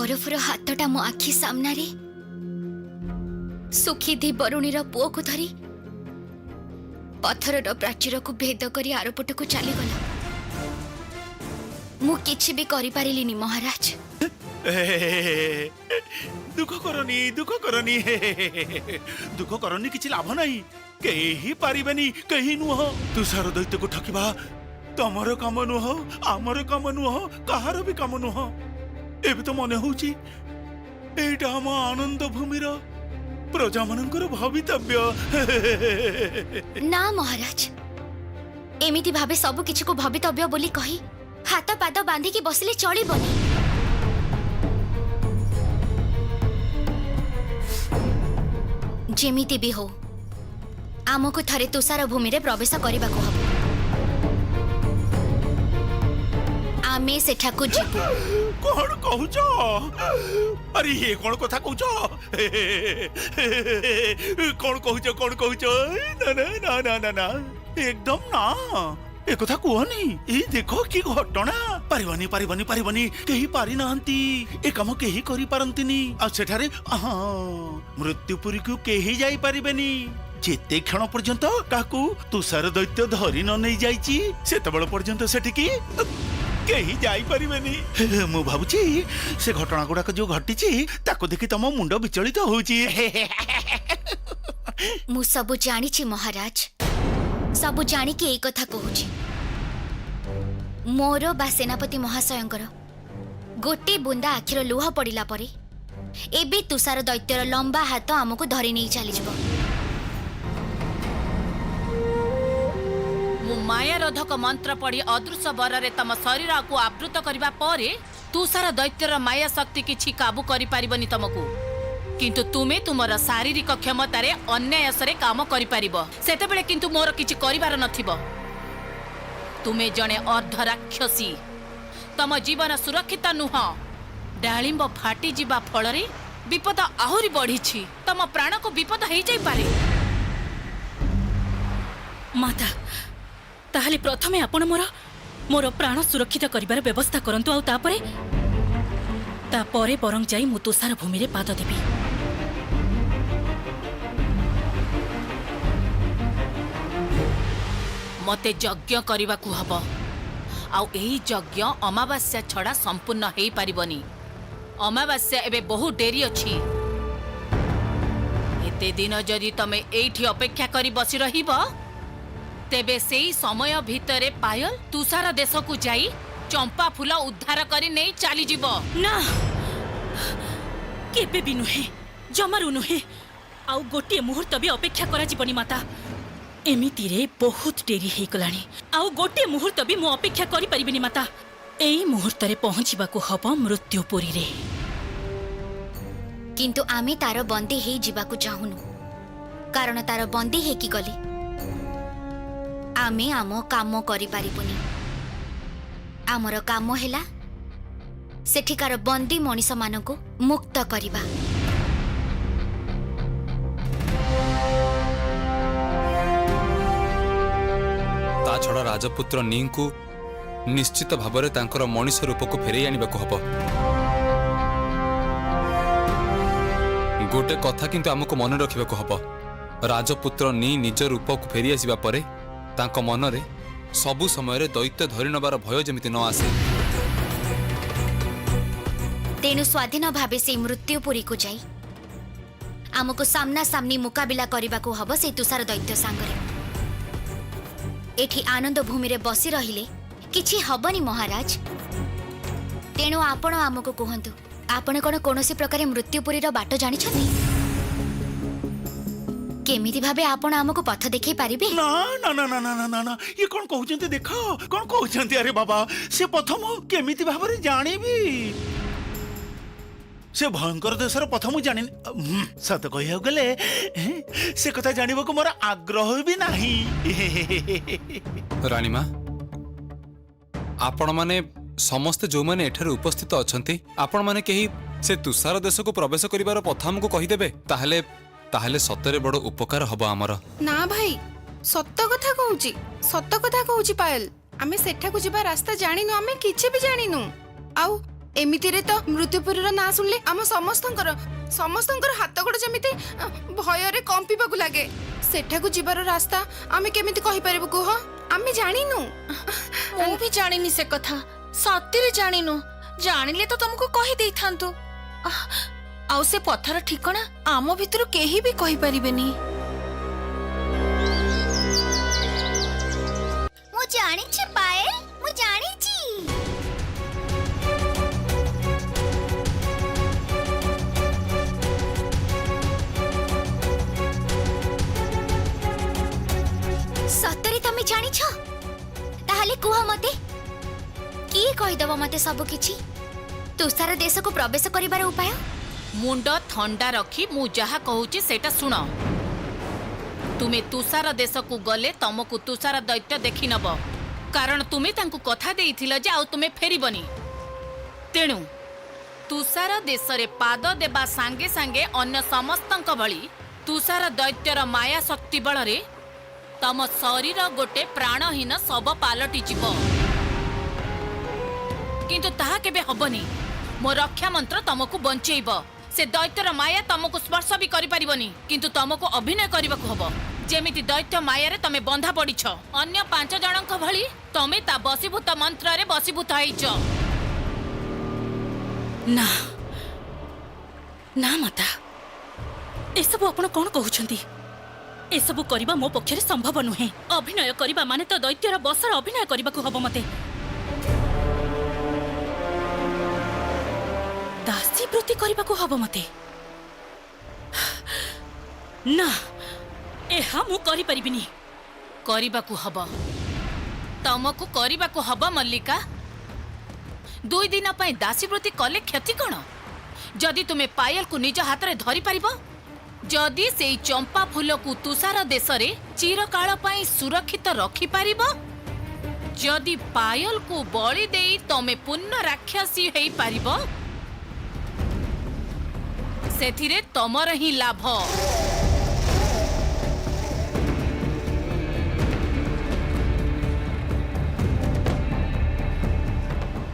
बरफर हाथटा मो आखि सामना रे सुखी दी बरुणीर पुओ को धरी पत्थर प्राचीर को भेद करी आरपट को चलीगला। मु किछि भी करि पारिलिनी महाराज। दुख करनी दुख करनी किछि लाभ नहीं। केही पारिबेनी केही नुह। तुषार दैत्य को ठकिबा तमर काम नुह, आमर काम नुह, कहार भी काम नुह। एबे तो मने होउची एटा हम आनंद भूमिर प्रजा मनकर भवितव्य। ना महाराज, एमिति भाबे सब किछि को भवितव्य बोली कही हाथ पाद बांधी की बसले चलिबनी। जेमिति भी हो आमको थरे तुषार भूमि रे प्रवेश करबा को हबो। आमे सेठाकू जीवु। कौन कहूच? अरे ये कौन कथा कहूच? कौन कहूच? ना ना ना ना ना ना एकदम ना ए कथा कहनी। ए देखो कि घटना। पारिबनी पारिबनी पारिबनी केही पारि नाहंती। ए काम केही करि पारंतिनी। आ सेठारे मृत्युपुरी को केही जाई पारिबेनी। जेते क्षण पर्यंत काकू तुषार दैत्य धरी न नै जाईची सेतबेल पर्यंत सेठिकी केही जाई परिबेनी। मु भाबुची से घटना गुडाक जो घटिची ताको देखि तम मुंड विचलित होउची। मु सब जानिची महाराज, सब जानी के एक कथा कहूची। मोर बा सेनापति महाशयंकर गोटे बुंदा आखिर लुह पड़िला परे एबे तुषार दैत्यर लंबा हाथ आमको धरी नहीं चली जिवो। मायारोधक मंत्र पढ़ी अदृश्य बररे तम शरीर को आवृत करबा परे तुषार दैत्यर माया शक्ति किछि काबू करि पारिबनी तमको। किंतु तुमे तुमर शारीरिक क्षमता रे अन्यायसरे काम करि पारिबो। सेतेबेले किंतु मोर किछि करिबार नथिबो। तुमे जणे अर्ध राक्षसी। तम जीवन सुरक्षित नुह। डालिंब फाटी जिबा फलरे विपद आहुरी बढ़िछि। तम प्राण को विपद हेइ जाई पारे। माता ताहले प्रथमे आपण मोर प्राण सुरक्षित करिबार व्यवस्था करंतु। आ तापरे बरंग जाई मु तुषार भूमि रे पाद देबी। मते यज्ञ करबा को हबो। आउ एही यज्ञ अमावास्या छड़ा संपूर्ण हेइ पारिबनी। अमावास्या एबे बहु डेरी अछि। एते दिन जदि तमे एठी अपेक्षा करी बसी रहिबो तेबे सेई समय भितरे पायल तुषार देश को जाई चंपा फूल उद्धार करी नहीं चली जीव। ना केबे भी नुहे, जमारू नुहे। आउ गोटे मुहूर्त भी अपेक्षा करा जीवनी माता। एमिति रे बहुत डेरी हेइ गलानी। आउ गोटे मुहूर्त भी मु अपेक्षा करि परिबिनी माता। एई मुहूर्त रे पहुंचीबा को हबो मृत्युपुरी रे। किंतु आमे तार बंदी हेइ जीवा को चाहुनु। कारण तार बंदी हे कि गली आमे आम काम करि पारिबुनी। आमर काम हेला सेठिकार बंदी मनीष मानकु मुक्त करिबा। ता छड़ा राजपुत्र नी को निश्चित भाबरे तांकर मनीष रूप को फेरै आनिबाको हबो। गोटे कथा किंतु हमको मन रखिबाको हबो। राजपुत्र नी निज रूप को फेरी आसीबा परे तांको मन रे सबु समय रे दैत्य धरि नबार भय जेमिति न आसे। तेणु स्वाधीन भावे से मृत्युपुरी को जाई आमको सामना सामनी मुकाबिला करबा को हबो से तुषार दैत्य सांगरे। एठी आनंद भूमि रे बसी रहिले किछि हबनी महाराज। तेणु आपण आमको कहंतु आपण कोन कोनोसी प्रकार मृत्युपुरी रो बाट जानि छथि? केमिति भाबे आपण आमको पथ देखै पारिबे? ना ना ना ना ना ना ना ये कौन कहउचंती देखो कौन कहउचंती। अरे बाबा से प्रथम केमिति भाबरे जानिबी। से भयंकर देशर प्रथम जानि सत कहियो गले से कथा जानिबो को मोर आग्रह भी नाही। रानीमा आपण माने समस्त जो माने एठारे उपस्थित अछंती आपण माने केही से तुषार देश को प्रवेश करिवार पथ हमको कहि देबे ताहले ताहले सतरे बड़ उपकार हबो हमर। ना भाई सत्त कथा कहूची पायल। आमे सेठा को जिबा रास्ता जानिनु। आमे किछि भी जानिनु। आउ एमितिरे तो मृत्युपुरीर ना सुनले आम समस्तंकर हाथ गोड़ जमिति भयरे कंपिबाकू लागे। सेठाकू जिबार रास्ता आमे केमिति कहि परिबु कुह? आमे जानिनु। मु भी जानिनी से कथा सत्य जानिनु। जानिले तो तुमको कहि देई थांतु। आउ से पत्थर ठिकणा आम भितर केही भी कहि परिबेनी। मु जानि छी पायल, मु जानि छी। सतरे तमे जानि छ? ताहले कुह मते की कहि दबो मते सब किछि? तुषार देश को प्रवेश करिबार उपाय? मुंड ठंडा रखी मु जहा कहूची सेटा सुनो। तुमे तुषार देश को गले तुमको तुषार दैत्य देखि नब, कारण तुमे तांकु कथा देइथिल जे आउ तुमे फेरिबनी। तेणु तुषार देश रे पाद देबा सांगे सांगे अन्य समस्तंक भଳି तुषार दैत्यर माया शक्ति बल रे तम शरीर गोटे प्राणहीन सब पालटी जीव। किंतु ताहा केबे हबनी। मो रक्षा मंत्र तुमको बंचेइब। से दैत्यर माया तुमको स्पर्श भी करि परिबनी, किंतु तुमको अभिनय करबाकू हबो जेमिति दैत्य माया रे तमे बंधा पड़िछ। अन्य 5 जनक भଳି तमे ता बसीभूत मंत्र रे बसीभूत हैछ। ना ना माता, एसबु आपण कोन कहउछंती? एसबु करिबा मो पक्षरे संभव नुहे। अभिनय करिबा माने तो दैत्यर बसर अभिनय करिबाकू हबो मते। दासी वृत्ति करिबाकू हबो मते। ना, एहा मु करि परिबिनी। करिबाकू हबो, तमको करिबाकू हबो मल्लिका। 2 दिन पई दासी वृत्ति कले क्षति कोन? जदि तुमे पायल को निज हाथ रे धरि परिबो, जदि सेई चंपा फूल को तुषार देश रे चिरकाल पई सुरक्षित रखि परिबो, जदि पायल को बळी देई तमे पुण्य राक्षसी हेई परिबो, सेथिरे तमर ही लाभ।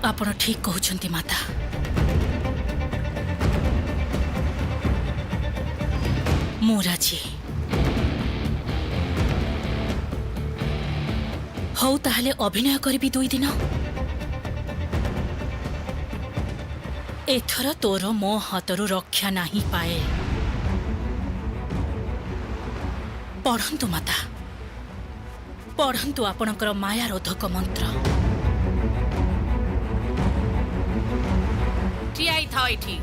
आपण ठीक कहउछंती माता। मु राजी। हौ ताहले अभिनय करबी 2 दिन। एथर तोर मो हाथरू रक्षा नहीं पाए। पढ़ंतु माता, पढ़ंतु आपणकर माया रोधक मंत्र। ठियाई थाओ एठी।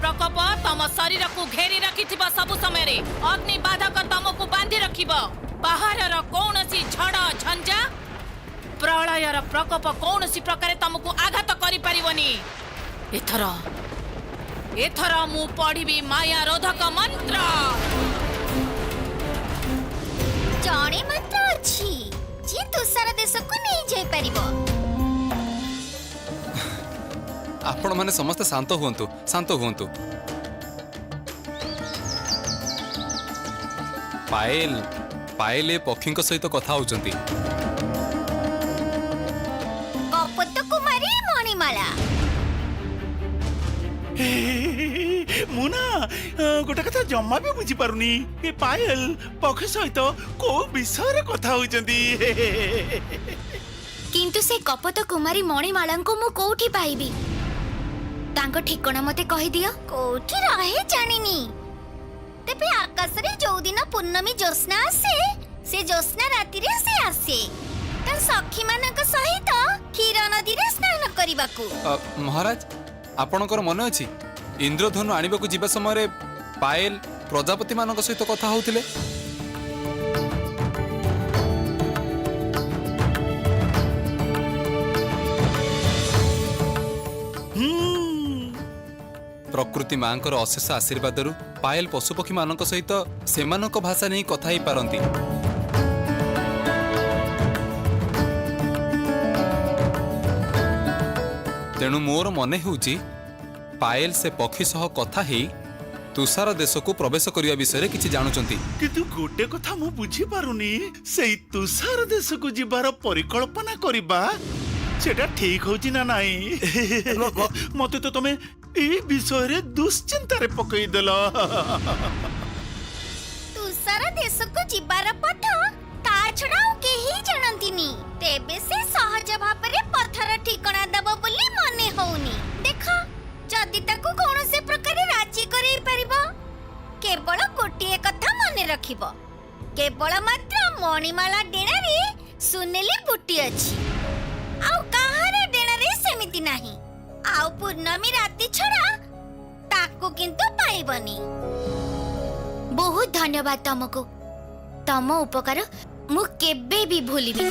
प्रकोप तम शरीर को घेरी रखि सबु समय अग्नि बाधक तमको बांधि रखिब। बाहर कौनसी झड़ झंझा प्रलयर प्रकोप कौनसी प्रकार तमको आघात करि परिबनी। ଏଥର ଏଥର ମୁଁ ପଢିବି ମାୟା ରୋଧକ ମନ୍ତ୍ର। ଜଣେ ମାତ୍ର ଅଛି ଯିଏ ତୁଷାର ଦେଶକୁ ନେଇ ଯାଇପାରିବ। ଆପଣ ମାନେ ସମସ୍ତେ ଶାନ୍ତ ହୁଅନ୍ତୁ, ଶାନ୍ତ ହୁଅନ୍ତୁ। ପାଏଲ ପାଏଲ ଏ ପକ୍ଷୀଙ୍କ ସହିତ କଥା ହଉଛନ୍ତି। କପୋତ କୁମାରୀ ମଣିମାଳା। ମୁଁ ନା ଗୋଟେ କଥା ଜମା ବି ବୁଝିପାରୁନି ଏ ପାୟଲ ପକ୍ଷୀ ସହିତ କୋଉ ବିଷୟରେ କଥା ହଉଛନ୍ତି। କିନ୍ତୁ ସେ କପୋତ କୁମାରୀ ମଣିମାଳାଙ୍କୁ ମୁଁ କୋଉଠି ପାଇବି? ତାଙ୍କ ଠିକଣା ମତେ କହିଦିଅ। କୋଉଠି ରହେ ଜାଣିନି, ତେବେ ଆକାଶରେ ଯୋଉଦିନ ପୂର୍ଣ୍ଣମୀ ଜ୍ୟୋତ୍ସ୍ନା ଆସେ, ସେ ଜ୍ୟୋତ୍ସ୍ନା ରାତିରେ ସେ ଆସେ ତା ସଖୀମାନଙ୍କ ସହିତ କ୍ଷୀର ନଦୀରେ ସ୍ନାନ କରିବାକୁ। ମହାରାଜ, ଆପଣଙ୍କର ମନେ ଅଛି ଇନ୍ଦ୍ରଧନୁ ଆଣିବାକୁ ଯିବା ସମୟରେ ପାଏଲ ପ୍ରଜାପତି ମାନଙ୍କ ସହିତ କଥା ହଉଥିଲେ? ପ୍ରକୃତି ମାଙ୍କର ଅଶେଷ ଆଶୀର୍ବାଦରୁ ପାଏଲ ପଶୁପକ୍ଷୀ ମାନଙ୍କ ସହିତ ସେମାନଙ୍କ ଭାଷା ନେଇ କଥା ହେଇପାରନ୍ତି। ତେଣୁ ମୋର ମନେ ହେଉଛି ପାଏଲ ସେ ପକ୍ଷୀ ସହ କଥା ହେଇ ତୁଷାର ଦେଶକୁ ପ୍ରବେଶ କରିବା ବିଷୟରେ କିଛି ଜାଣୁଛନ୍ତି। କିନ୍ତୁ ଗୋଟେ କଥା ମୁଁ ବୁଝିପାରୁନି, ସେଇ ତୁଷାର ଦେଶକୁ ଯିବାର ପରିକଳ୍ପନା କରିବା ସେଟା ଠିକ ହଉଛି ନା ନାଇଁ। ମତେ ତ ତମେ এই বিষয়ে দুশ্চিন্তারে পকাইদেল। ତୁଷାର ଦେଶକୁ ଯିବାର ପଥ ତା ଛଡା ଆଉ କେହି ଜାଣନ୍ତିନି। ତେବେ ସେ ସହଜ ଭାବରେ ପଥର ଠିକଣା ଦେବ ବୋଲି ମନେ ହଉନି। ଦେଖ, ଯଦି ତାକୁ କୌଣସି ପ୍ରକାରେ ରାଜି କରେଇ ପାରିବ, କେବଳ ଗୋଟିଏ କଥା ମନେ ରଖିବ, କେବଳ ମାତ୍ର ମଣିମାଳା ଡେଣାରେ ସୁନେଲି ବୁଟି ଅଛି, ଆଉ କାହାର ଡେଣାରେ ସେମିତି ନାହିଁ। ଆଉ ପୂର୍ଣ୍ଣମୀ ରାତି ଛଡା ତାକୁ କିନ୍ତୁ ପାଇବନି। ବହୁତ ଧନ୍ୟବାଦ ତମକୁ, ତମ ଉପକାର ମୁଁ କେବେ ବି ଭୁଲିବି।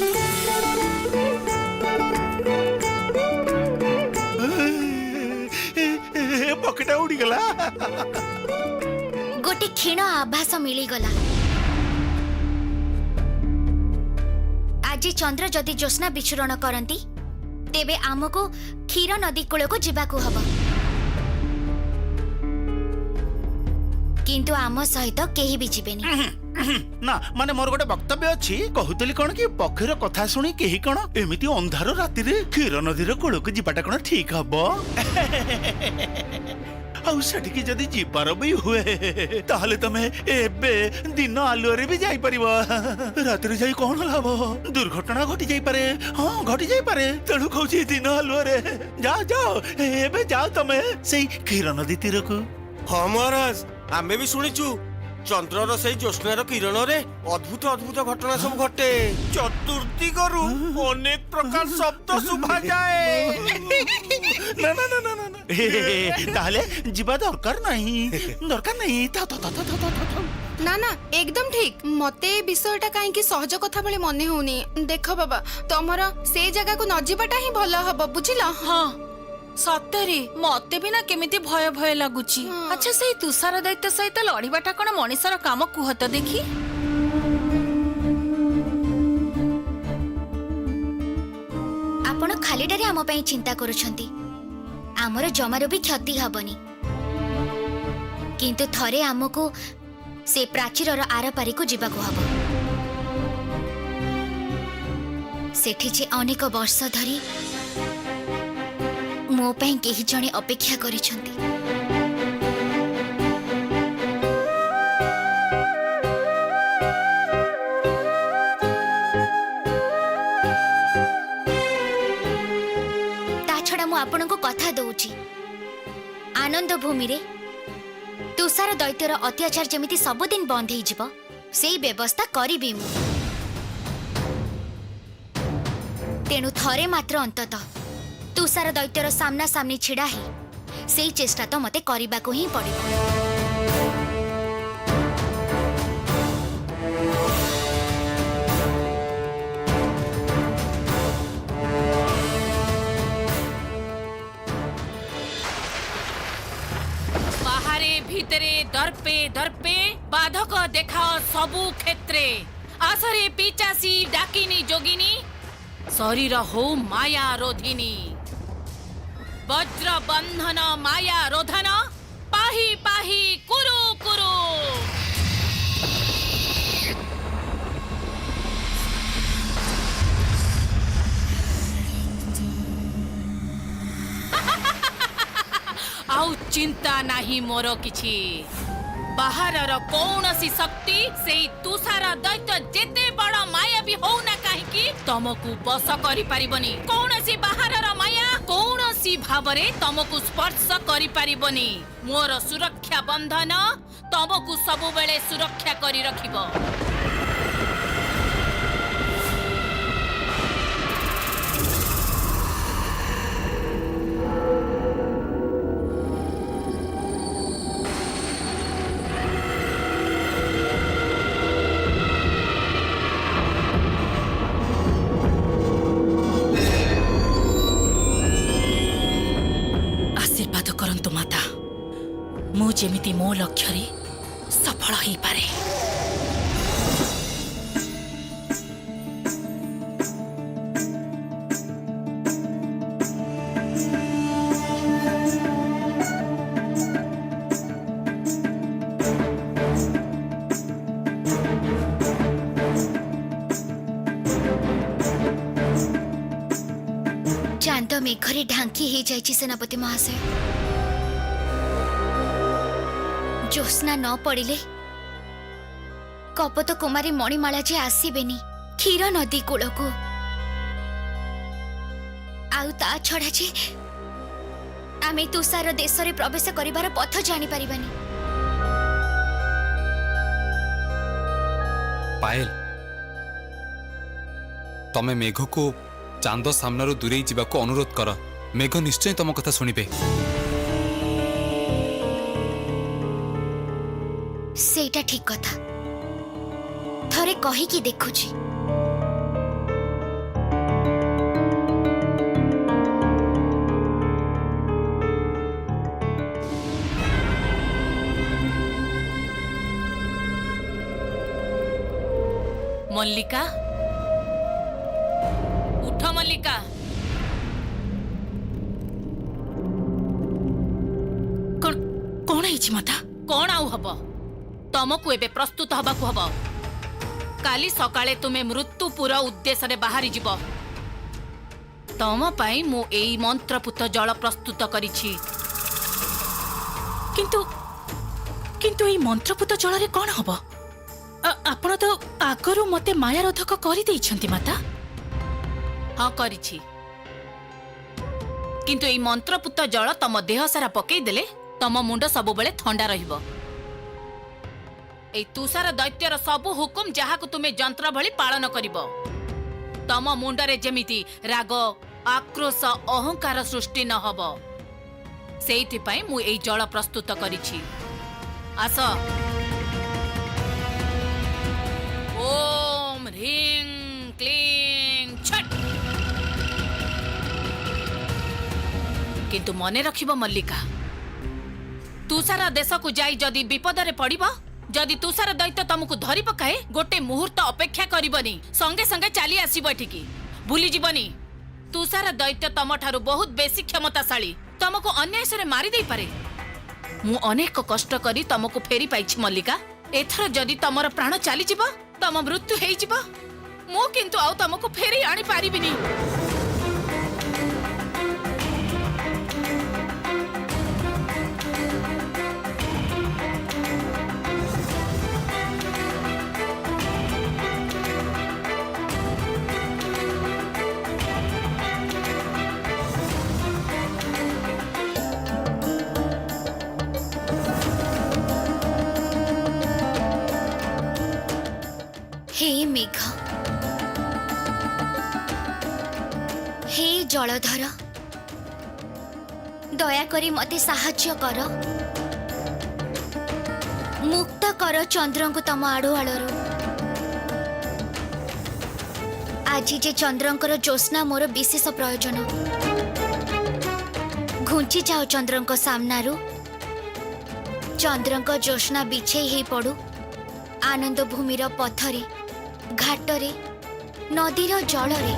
ପକ୍ଷୀଟା ଉଡ଼ିଗଲା। ଗୋଟେ କ୍ଷୀଣ ଆଭାସ ମିଳିଗଲା। ଆଜି ଚନ୍ଦ୍ର ଯଦି ଜ୍ୟୋତ୍ସ୍ନା ବିଚରଣ କରନ୍ତି, ତେବେ ଆମକୁ କ୍ଷୀର ନଦୀ କୂଳକୁ ଯିବାକୁ ହବ। କିନ୍ତୁ ଆମ ସହିତ କେହି ବି ଯିବେନି। ନା ମାନେ ମୋର ଗୋଟେ ବକ୍ତବ୍ୟ ଅଛି। କହୁଥିଲି କଣ କି ପକ୍ଷୀର କଥା ଶୁଣି କେହି କଣ ଏମିତି ଅନ୍ଧାର ରାତିରେ କ୍ଷୀର ନଦୀର କୂଳକୁ ଯିବାଟା କଣ ଠିକ ହବ? ଆଉ ସେଠିକି ଯଦି ଯିବାର ବି ହୁଏ, ତାହେଲେ ତମେ ଏବେ ଦିନ ଆଲୁଅରେ ବି ଯାଇପାରିବ। ରାତିରେ ଯାଇ କଣ ଲାଭ? ଦୁର୍ଘଟଣା ଘଟି ଯାଇପାରେ। ହଁ, ଘଟି ଯାଇପାରେ। ତେଣୁ କହୁଛି ଦିନ ଆଲୁଅରେ ଯାଅ, ଯାଅ, ଏବେ ଯାଅ ତମେ ସେଇ କ୍ଷୀର ନଦୀ ତୀରକୁ। ହଁ ମହାରାଜ, ଆମେ ବି ଶୁଣିଛୁ ଚନ୍ଦ୍ରର ସେଇ ଜ୍ୟୋତ୍ସ୍ନାର କିରଣରେ ଅଦ୍ଭୁତ ଅଦ୍ଭୁତ ଘଟଣା ସବୁ ଘଟେ। ଚତୁର୍ଦିଗରୁ ଅନେକ ପ୍ରକାର ଶବ୍ଦ ଶୁଭାଯାଏ। ନା ନା ନା ନା ନା ନା। ତାହେଲେ ଯିବା ଦରକାର ନାହିଁ, ଦରକାର ନାହିଁ। ନା ନା, ଏକଦମ ଠିକ। ମତେ ଏ ବିଷୟଟା କାହିଁକି ସହଜ କଥା ଭଳି ମନେ ହଉନି। ଦେଖ ବାବା, ତମର ସେ ଜାଗାକୁ ନ ଯିବାଟା ହିଁ ଭଲ ହବ, ବୁଝିଲ? ହଁ ସତରେ ମତେ ବି ନା କେମିତି ଭୟ ଭୟ ଲାଗୁଛି। ଆଚ୍ଛା, ସେଇ ତୁଷାର ଦୈତ୍ୟ ସହିତ ଲଢିବାଟା କଣ ମଣିଷର କାମ କୁହ ତ ଦେଖି? ଆପଣ ଖାଲିଟାରେ ଆମ ପାଇଁ ଚିନ୍ତା କରୁଛନ୍ତି। ଆମର ଜମାରୁ ବି କ୍ଷତି ହବନି। କିନ୍ତୁ ଥରେ ଆମକୁ ସେ ପ୍ରାଚୀରର ଆରପାରିକୁ ଯିବାକୁ ହବ। ସେଠି ଯେ ଅନେକ ବର୍ଷ ଧରି ମୋ ପାଇଁ କେହି ଜଣେ ଅପେକ୍ଷା କରିଛନ୍ତି। ତା ଛଡା ମୁଁ ଆପଣଙ୍କୁ କଥା ଦଉଛି, ଆନନ୍ଦ ଭୂମିରେ ତୁଷାର ଦୈତ୍ୟର ଅତ୍ୟାଚାର ଯେମିତି ସବୁଦିନ ବନ୍ଦ ହେଇଯିବ, ସେଇ ବ୍ୟବସ୍ଥା କରିବି ମୁଁ। ତେଣୁ ଥରେ ମାତ୍ର ଅନ୍ତତଃ ତୁଷାର ଦୈତ୍ୟର ସାମ୍ନା ସାମ୍ନି ଛିଡ଼ା ହେଇ ସେଇ ଚେଷ୍ଟା ତ ମତେ କରିବାକୁ ହିଁ ପଡିବ। ভিতরে দর্পে দর্পে বাধক দেখাও সবু ক্ষেত্রে আসরে পিচাসি ডাকিনি যোগিনী শরীর হৌ মায়া রোধিনী বজ্র বন্ধন মায়া রোধন পাহি পাহি কুরু কুরু ଆଉ ଚିନ୍ତା ନାହିଁ ମୋର କିଛି ବାହାରର କୌଣସି ଶକ୍ତି ସେଇ ତୁଷାର ଦୈତ୍ୟ ଯେତେ ବଡ଼ ମାୟା ବି ହଉନା କାହିଁକି ତମକୁ ବଶ କରିପାରିବନି କୌଣସି ବାହାରର ମାୟା କୌଣସି ଭାବରେ ତମକୁ ସ୍ପର୍ଶ କରିପାରିବନି ମୋର ସୁରକ୍ଷା ବନ୍ଧନ ତମକୁ ସବୁବେଳେ ସୁରକ୍ଷା କରି ରଖିବ आशीर्वाद करंतु माता मु जेमिति मो लक्ष्य सफल हो पारे। चांद मेघरे ढांकी हो जाइछि सेनापति महाशय ज्योत्स्ना न पड़िले कपत कुमारी मणिमाला जे आसीबेनी क्षीर नदी कूल को आउ ता छड़ा जे आमे तुषार देश रे प्रवेश करिवार पथ जानि परिबानी। पायल तमे मेघ को चांद सामनारू दूरे जावाक अनुरोध कर मेघ निश्चय तम कथा शुणिबे। सेटा ठीक कथा थरे कही कि देखुची मल्लिका उठ मल्लिका कौन है माता कौन आउ हब तमको एबे प्रस्तुत हबाकू हब काली सकाळे तुमे मृत्युपुर उद्देश्य रे बाहरी जीव तम पाई मु एई मंत्रपुत जल प्रस्तुत करिछि किंतु किंतु एई मंत्रपुत जल रे कौन हब आपण तो आगरु मते माया रोधक करि दैछंती माता। हाँ करिछि किंतु एई मंत्रपुत जल तम देह सारा पकई देले तम मुंड सब बेले ठंडा रहिबो ए तुषार दैत्यर सबु हुकुम जहाकु तुमे जंत्र भली पालन करिबो तम मुंडरे जेमिति राग आक्रोश अहंकार सृष्टि न हबो सेइथि पई मु एई जल प्रस्तुत करिछि आस ओम ह्रीं क्लीं छट किंतु मने रखिबो मल्लिका तुषार देश को जाई जदि विपद रे पड़िबो जदि तुषार दैत्य तुमको धरी पकाए गोटे मुहूर्त अपेक्षा करबनी संगे संगे चली आसीबो एठिकी भूली जीवनी तुषार दैत्य तम ठारू बहुत बेसी क्षमताशाली तुमको अन्याय से मारी दे पारे मु अनेक कष्ट करी तुमको फेरी पाइछि मल्लिका एथर जदि तमर प्राण चली जीव तम मृत्यु हेई जीव मु किंतु आउ तुमको फेरी आनी पारिबिनी हे मेघ हे जलधर दया करी मते साहाय्य कर मुक्त कर चंद्र को तम आड़ो आड़ो आज जे चंद्रंकर ज्योत्स्ना मोर विशेष प्रयोजन घुंची जाओ चंद्रंक सामनारू चंद्रଙ୍କ जोशना बिछे ही पड़ू आनंद भूमिर पथरे घाटरे नदीर जलरे।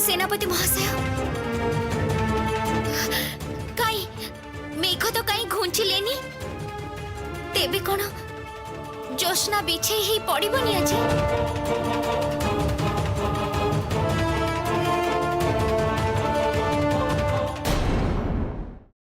सेनापति महाशय कई मेघ तो कहीं घुंची लेनी तेबे कौन जोशना बिछे ही पड़िबनी आज।